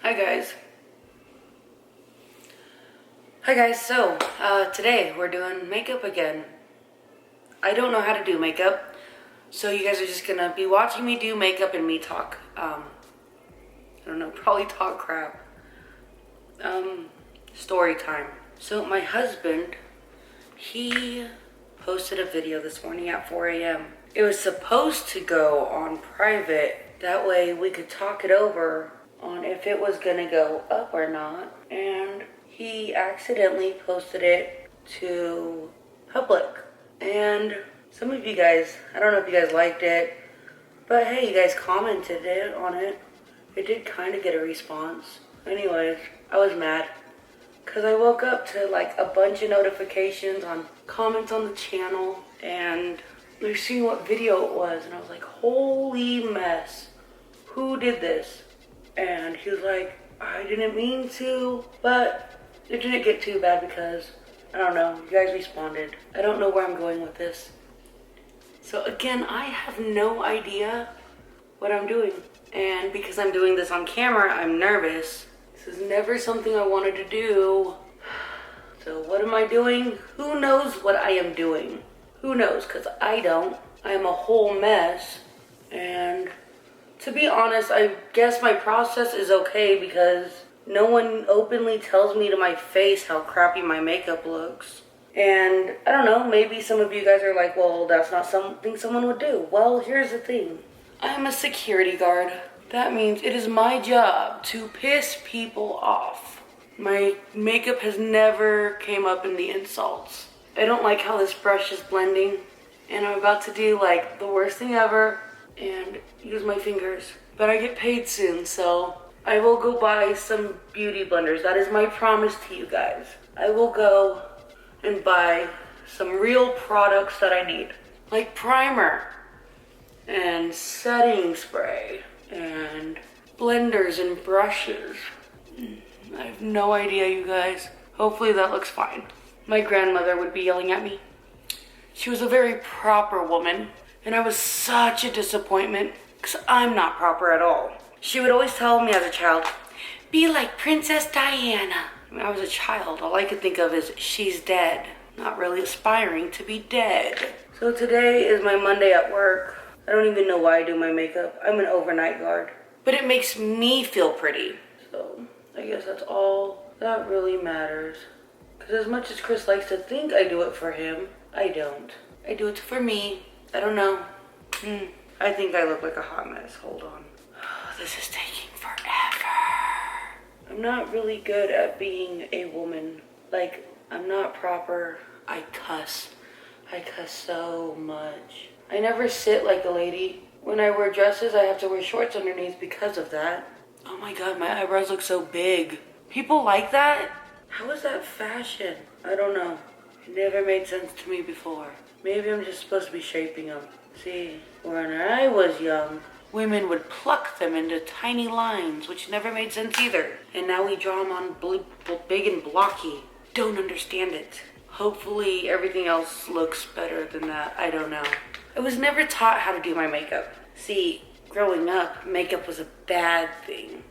Hi guys. So today we're doing makeup again. I don't know how to do makeup, so you guys are just gonna be watching me do makeup and me talk. I don't know, probably talk crap. Story time. So my husband, he posted a video this morning at 4 a.m. It was supposed to go on private. That way we could talk it over on if it was gonna go up or not. And he accidentally posted it to public. And some of you guys, I don't know if you guys liked it, but hey, you guys commented on it. It did kind of get a response. Anyways, I was mad because I woke up to like a bunch of notifications on comments on the channel, and I was seeing what video it was, and I was like, holy mess, who did this? And he was like, I didn't mean to, but it didn't get too bad because, I don't know, you guys responded. I don't know where I'm going with this. So again, I have no idea what I'm doing. And because I'm doing this on camera, I'm nervous. This is never something I wanted to do. So what am I doing? Who knows what I am doing? Who knows? Because I don't. I am a whole mess. And to be honest, I guess my process is okay because no one openly tells me to my face how crappy my makeup looks. And I don't know, maybe some of you guys are like, well, that's not something someone would do. Well, here's the thing. I'm a security guard. That means it is my job to piss people off. My makeup has never came up in the insults. I don't like how this brush is blending. And I'm about to do like the worst thing ever and use my fingers. But I get paid soon, so I will go buy some beauty blenders. That is my promise to you guys. I will go and buy some real products that I need. Like primer and setting spray and blenders and brushes. I have no idea, you guys. Hopefully that looks fine. My grandmother would be yelling at me. She was a very proper woman, and I was such a disappointment because I'm not proper at all. She would always tell me as a child, be like Princess Diana. When I was a child, all I could think of is she's dead, not really aspiring to be dead. So today is my Monday at work. I don't even know why I do my makeup. I'm an overnight guard. But it makes me feel pretty. So I guess that's all that really matters. Because as much as Chris likes to think I do it for him, I don't. I do it for me. I don't know. I think I look like a hot mess. Hold on. This is taking forever. I'm not really good at being a woman. Like, I'm not proper. I cuss. I cuss so much. I never sit like a lady. When I wear dresses, I have to wear shorts underneath because of that. Oh my god, my eyebrows look so big. People like that? How is that fashion? I don't know. It never made sense to me before. Maybe I'm just supposed to be shaping them. See, when I was young, women would pluck them into tiny lines, which never made sense either. And now we draw them on big and blocky. Don't understand it. Hopefully everything else looks better than that. I don't know. I was never taught how to do my makeup. See, growing up, makeup was a bad thing.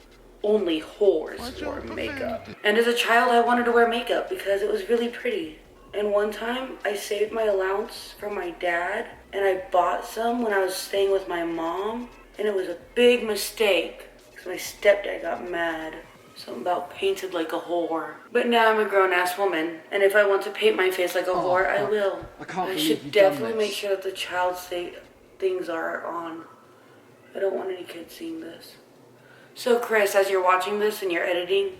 Only whores wore makeup. And as a child, I wanted to wear makeup because it was really pretty. And one time, I saved my allowance from my dad, and I bought some when I was staying with my mom, and it was a big mistake because my stepdad got mad. Something about painted like a whore. But now I'm a grown-ass woman, and if I want to paint my face like a whore, I will. I should definitely make sure that the child things are on. I don't want any kids seeing this. So Chris, as you're watching this and you're editing,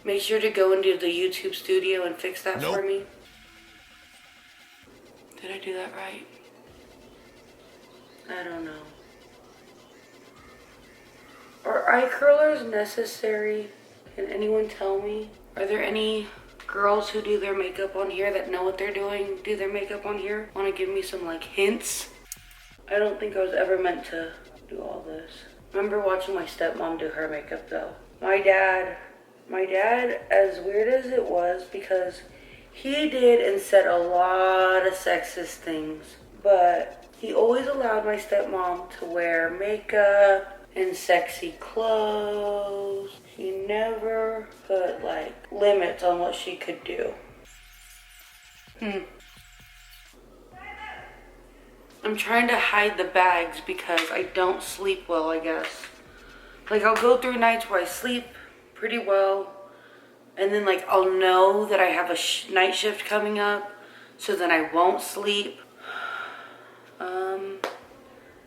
make sure to go into the YouTube studio and fix that for me. Did I do that right? I don't know. Are eye curlers necessary? Can anyone tell me? Are there any girls who do their makeup on here that know what they're doing, do their makeup on here? Want to give me some like hints? I don't think I was ever meant to do all this. Remember watching my stepmom do her makeup though. My dad, as weird as it was, because he did and said a lot of sexist things, but he always allowed my stepmom to wear makeup in sexy clothes. She never put like limits on what she could do. I'm trying to hide the bags because I don't sleep well, I guess. Like, I'll go through nights where I sleep pretty well, and then like I'll know that I have a night shift coming up, so then I won't sleep.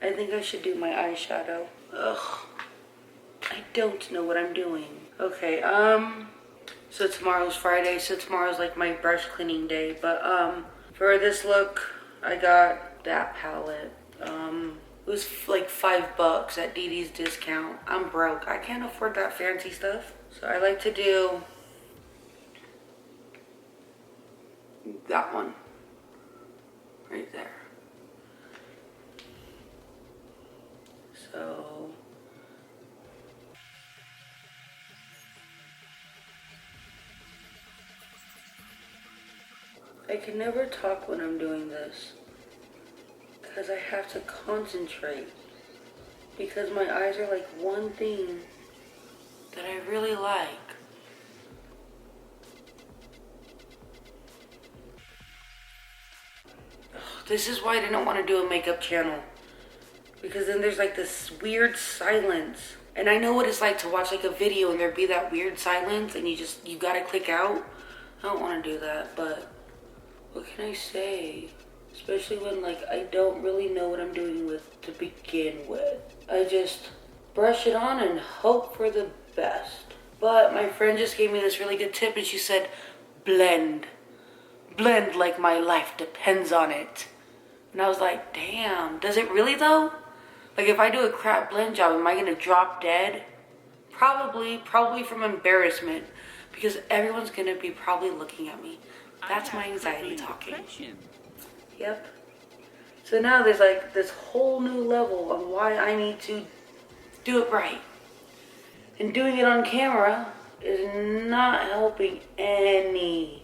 I think I should do my eyeshadow. Ugh, I don't know what I'm doing. Okay, so tomorrow's Friday, so tomorrow's like my brush cleaning day. But for this look, I got that palette. It was like $5 at Dee Dee's discount. I'm broke. I can't afford that fancy stuff. So I like to do that one right there. So I can never talk when I'm doing this because I have to concentrate, because my eyes are like one thing that I really like. This is why I didn't want to do a makeup channel, because then there's like this weird silence, and I know what it's like to watch like a video and there be that weird silence and you gotta click out. I don't want to do that, but what can I say? Especially when like I don't really know what I'm doing with to begin with. I just brush it on and hope for the best. But my friend just gave me this really good tip, and she said, blend. Blend like my life depends on it. And I was like, damn, does it really though? Like, if I do a crap blend job, am I gonna drop dead? Probably from embarrassment, because everyone's gonna be probably looking at me. That's my anxiety talking. Yep. So now there's like this whole new level of why I need to do it right. And doing it on camera is not helping any.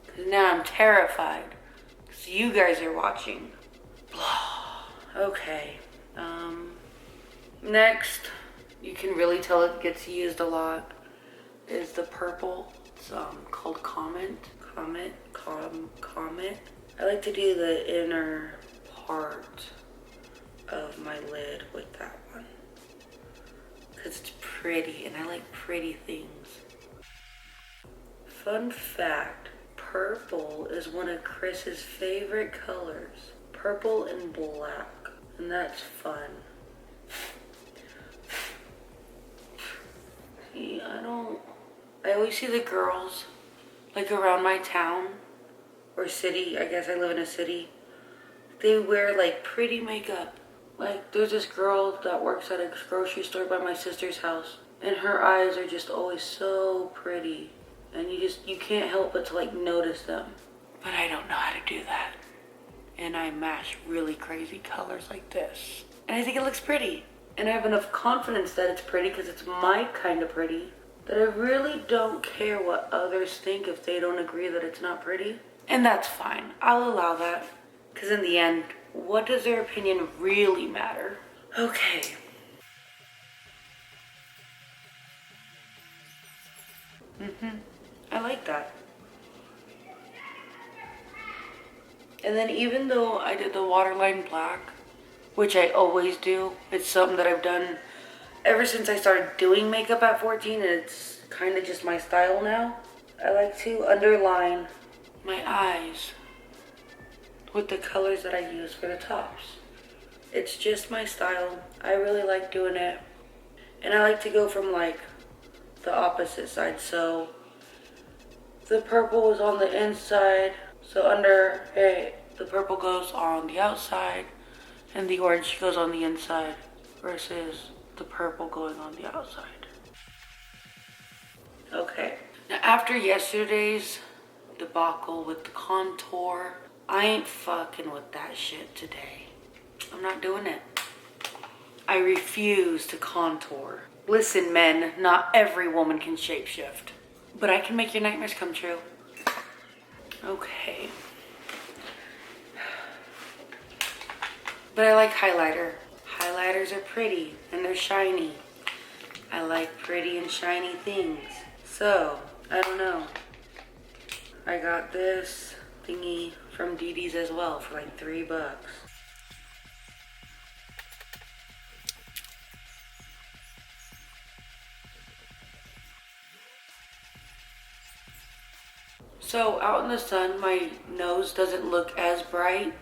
Because now I'm terrified. Because you guys are watching. Okay. Next, you can really tell it gets used a lot, is the purple. It's called Comet. I like to do the inner part of my lid with that one, because it's pretty and I like pretty things. Fun fact, purple is one of Chris's favorite colors. Purple and black. And that's fun. See, I always see the girls, like around my town or city, I guess I live in a city, they wear like pretty makeup. Like, there's this girl that works at a grocery store by my sister's house, and her eyes are just always so pretty, and you can't help but to like notice them. But I don't know how to do that, and I mash really crazy colors like this, and I think it looks pretty, and I have enough confidence that it's pretty because it's my kind of pretty, that I really don't care what others think if they don't agree that it's not pretty. And that's fine. I'll allow that. Because in the end, what does their opinion really matter? Okay. I like that. And then even though I did the waterline black, which I always do, it's something that I've done ever since I started doing makeup at 14, and it's kind of just my style now. I like to underline my eyes with the colors that I use for the tops. It's just my style. I really like doing it. And I like to go from like the opposite side. So the purple is on the inside. So the purple goes on the outside and the orange goes on the inside, versus the purple going on the outside. Okay. Now after yesterday's debacle with the contour, I ain't fucking with that shit today. I'm not doing it. I refuse to contour. Listen, men, not every woman can shapeshift, but I can make your nightmares come true. Okay. But I like highlighter. Highlighters are pretty and they're shiny. I like pretty and shiny things. So, I don't know. I got this thingy from Dee Dee's as well for like $3. So out in the sun, my nose doesn't look as bright.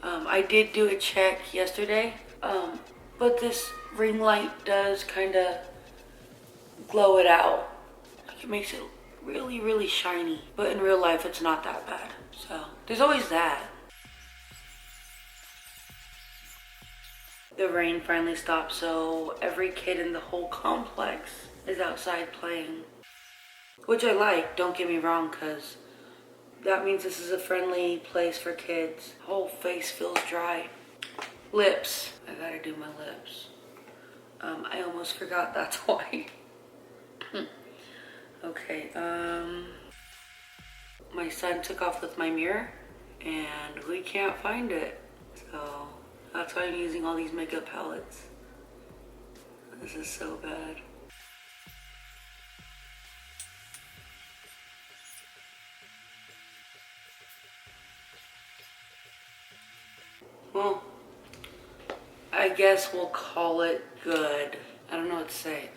I did do a check yesterday, but this ring light does kind of glow it out. Like it makes it really, really shiny. But in real life, it's not that bad. So there's always that. The rain finally stopped, so every kid in the whole complex is outside playing. Which I like, don't get me wrong, because that means this is a friendly place for kids. Whole face feels dry. Lips. I gotta do my lips. I almost forgot, that's why. Okay, my son took off with my mirror and we can't find it. So that's why I'm using all these makeup palettes. This is so bad. Well, I guess we'll call it good. I don't know what to say.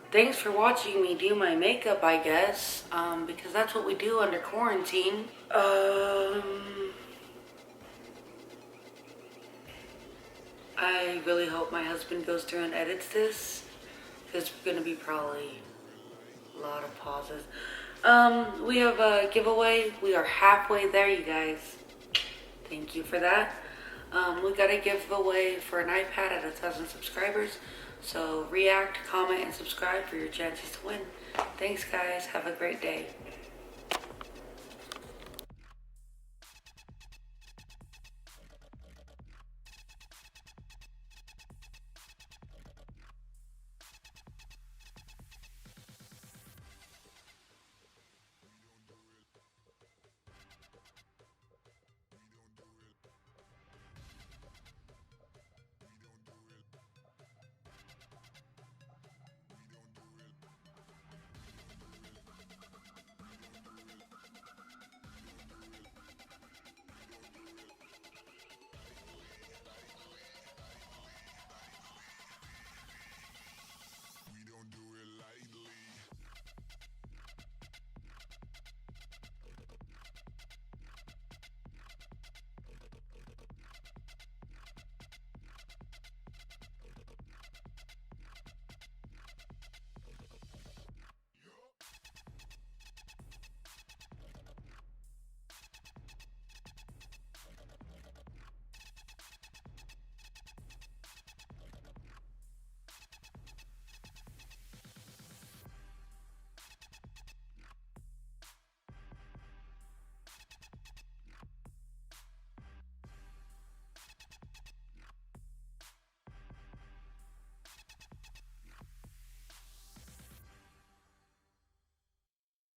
Thanks for watching me do my makeup, I guess. Because that's what we do under quarantine. I really hope my husband goes through and edits this. It's gonna be probably a lot of pauses. We have a giveaway. We are halfway there, you guys. Thank you for that. We got a giveaway for an iPad at 1,000 subscribers. So react, comment, and subscribe for your chances to win. Thanks, guys. Have a great day.